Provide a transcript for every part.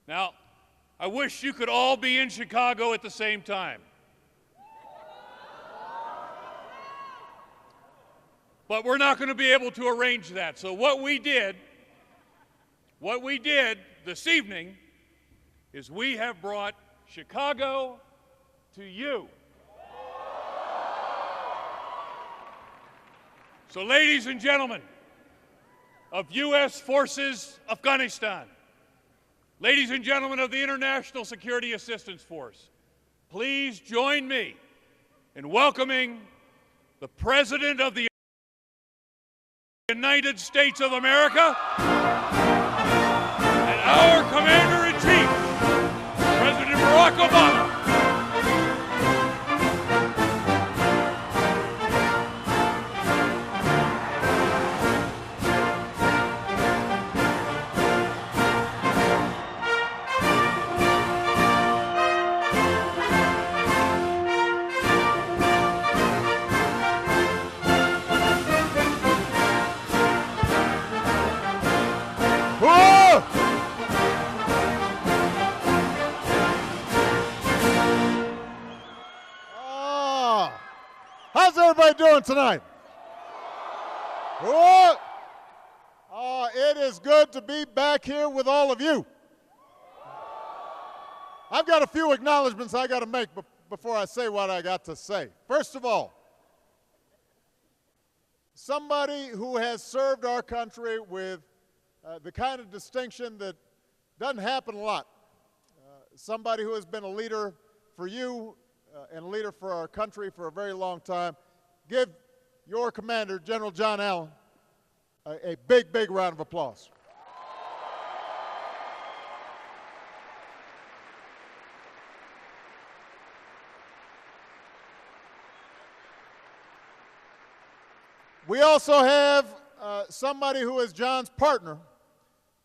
Now, I wish you could all be in Chicago at the same time. But we're not going to be able to arrange that. So what we did this evening is we have brought Chicago to you. So ladies and gentlemen of U.S. Forces Afghanistan, ladies and gentlemen of the International Security Assistance Force, please join me in welcoming the President of the United States of America and our Commander-in-Chief, President Barack Obama. How's everybody doing tonight? Oh, it is good to be back here with all of you. I've got a few acknowledgments I got to make before I say what I got to say. First of all, somebody who has served our country with the kind of distinction that doesn't happen a lot. Somebody who has been a leader for you and a leader for our country for a very long time. Give your commander, General John Allen, a big, big round of applause. We also have somebody who is John's partner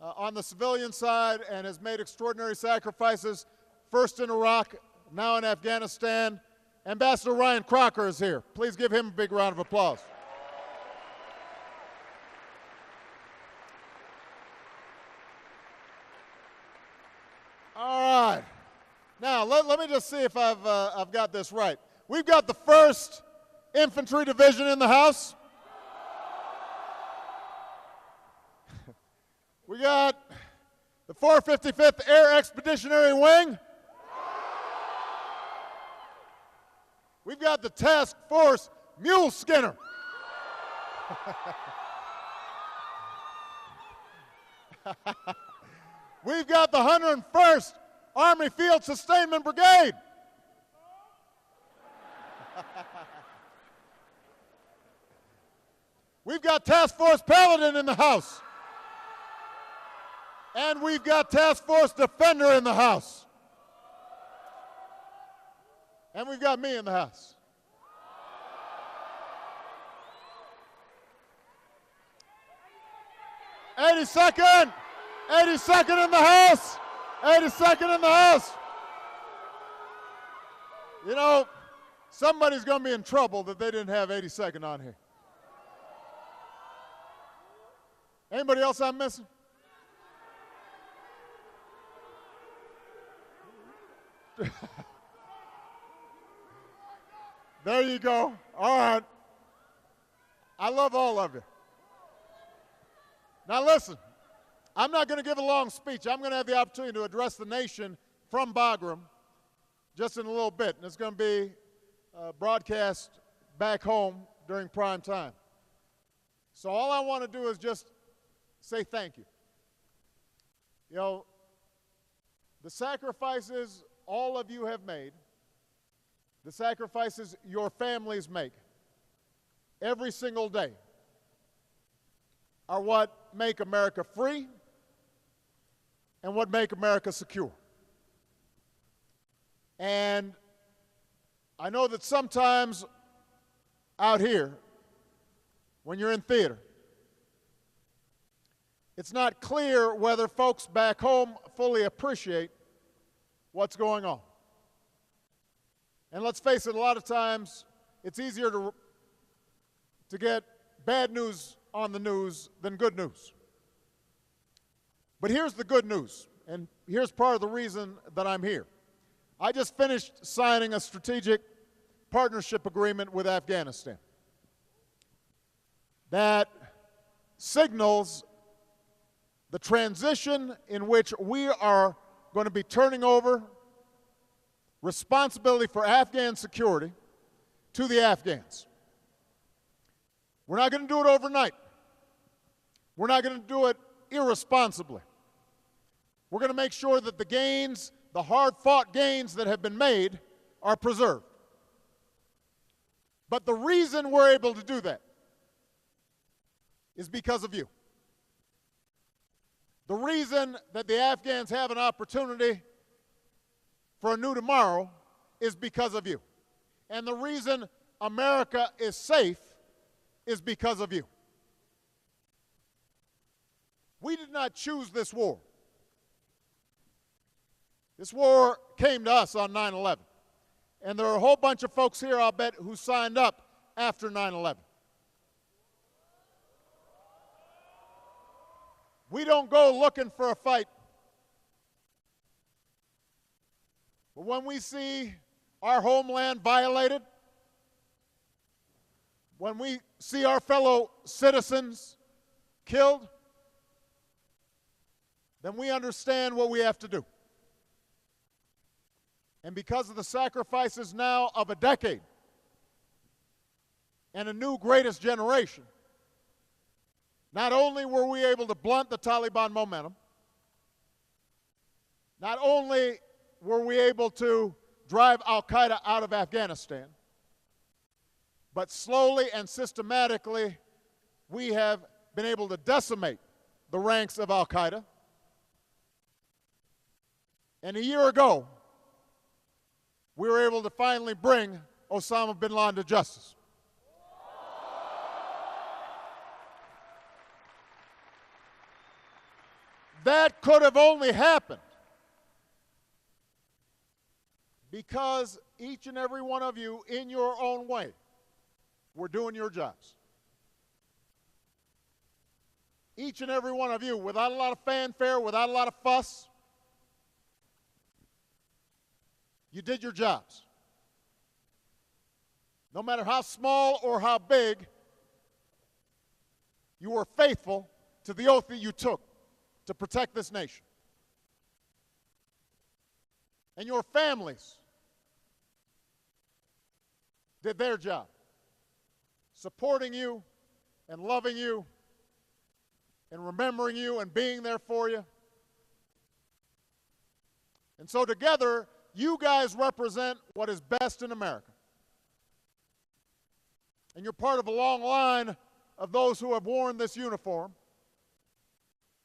on the civilian side and has made extraordinary sacrifices, first in Iraq, now in Afghanistan. Ambassador Ryan Crocker is here. Please give him a big round of applause. All right. Now, let me just see if I've got this right. We've got the 1st Infantry Division in the house. We got the 455th Air Expeditionary Wing. We've got the Task Force Mule Skinner. We've got the 101st Army Field Sustainment Brigade. We've got Task Force Paladin in the house. And we've got Task Force Defender in the house. And we've got me in the house. '82nd in the house. 82nd in the house. You know, somebody's going to be in trouble that they didn't have 82nd on here. Anybody else I'm missing? There you go. All right. I love all of you. Now listen, I'm not going to give a long speech. I'm going to have the opportunity to address the nation from Bagram just in a little bit. And it's going to be broadcast back home during prime time. So all I want to do is just say thank you. You know, the sacrifices all of you have made, the sacrifices your families make every single day are what make America free and what make America secure. And I know that sometimes out here, when you're in theater, it's not clear whether folks back home fully appreciate what's going on. And let's face it, a lot of times it's easier to get bad news on the news than good news. But here's the good news. And here's part of the reason that I'm here. I just finished signing a strategic partnership agreement with Afghanistan that signals the transition in which we are going to be turning over responsibility for Afghan security to the Afghans. We're not going to do it overnight. We're not going to do it irresponsibly. We're going to make sure that the gains, the hard-fought gains that have been made, are preserved. But the reason we're able to do that is because of you. The reason that the Afghans have an opportunity for a new tomorrow is because of you. And the reason America is safe is because of you. We did not choose this war. This war came to us on 9/11. And there are a whole bunch of folks here, I'll bet, who signed up after 9/11. We don't go looking for a fight. But when we see our homeland violated, when we see our fellow citizens killed, then we understand what we have to do. And because of the sacrifices now of a decade and a new greatest generation, not only were we able to blunt the Taliban momentum, not only were we able to drive al-Qaeda out of Afghanistan, but slowly and systematically we have been able to decimate the ranks of al-Qaeda. And a year ago, we were able to finally bring Osama bin Laden to justice. That could have only happened because each and every one of you, in your own way, were doing your jobs. Each and every one of you, without a lot of fanfare, without a lot of fuss, you did your jobs. No matter how small or how big, you were faithful to the oath that you took to protect this nation. And your families did their job, supporting you and loving you and remembering you and being there for you. And so together, you guys represent what is best in America. And you're part of a long line of those who have worn this uniform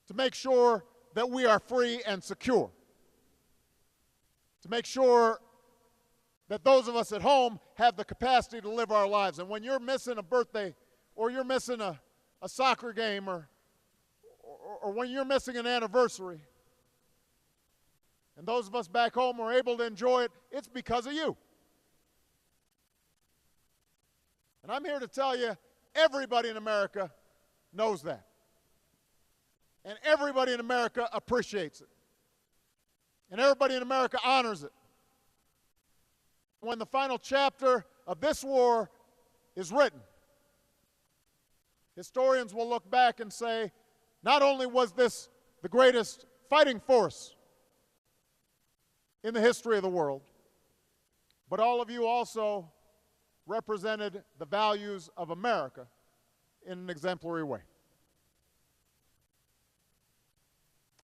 to make sure that we are free and secure. To make sure that those of us at home have the capacity to live our lives. And when you're missing a birthday, or you're missing a soccer game, or when you're missing an anniversary, and those of us back home are able to enjoy it, it's because of you. And I'm here to tell you, everybody in America knows that. And everybody in America appreciates it. And everybody in America honors it. When the final chapter of this war is written, historians will look back and say, not only was this the greatest fighting force in the history of the world, but all of you also represented the values of America in an exemplary way.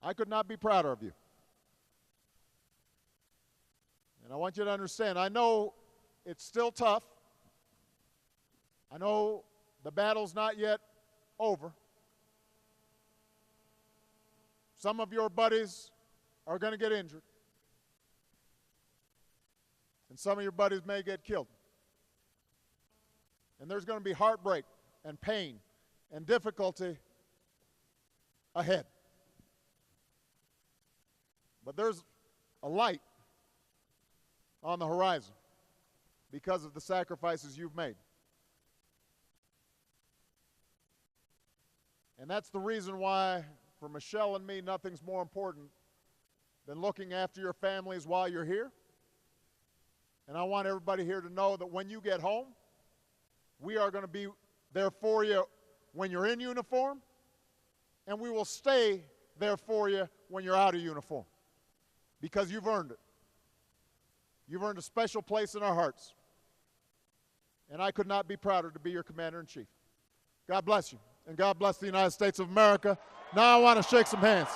I could not be prouder of you. And I want you to understand, I know it's still tough. I know the battle's not yet over. Some of your buddies are going to get injured. And some of your buddies may get killed. And there's going to be heartbreak and pain and difficulty ahead. But there's a light on the horizon because of the sacrifices you've made. And that's the reason why, for Michelle and me, nothing's more important been looking after your families while you're here. And I want everybody here to know that when you get home, we are going to be there for you when you're in uniform, and we will stay there for you when you're out of uniform, because you've earned it. You've earned a special place in our hearts. And I could not be prouder to be your Commander-in-Chief. God bless you, and God bless the United States of America. Now I want to shake some hands.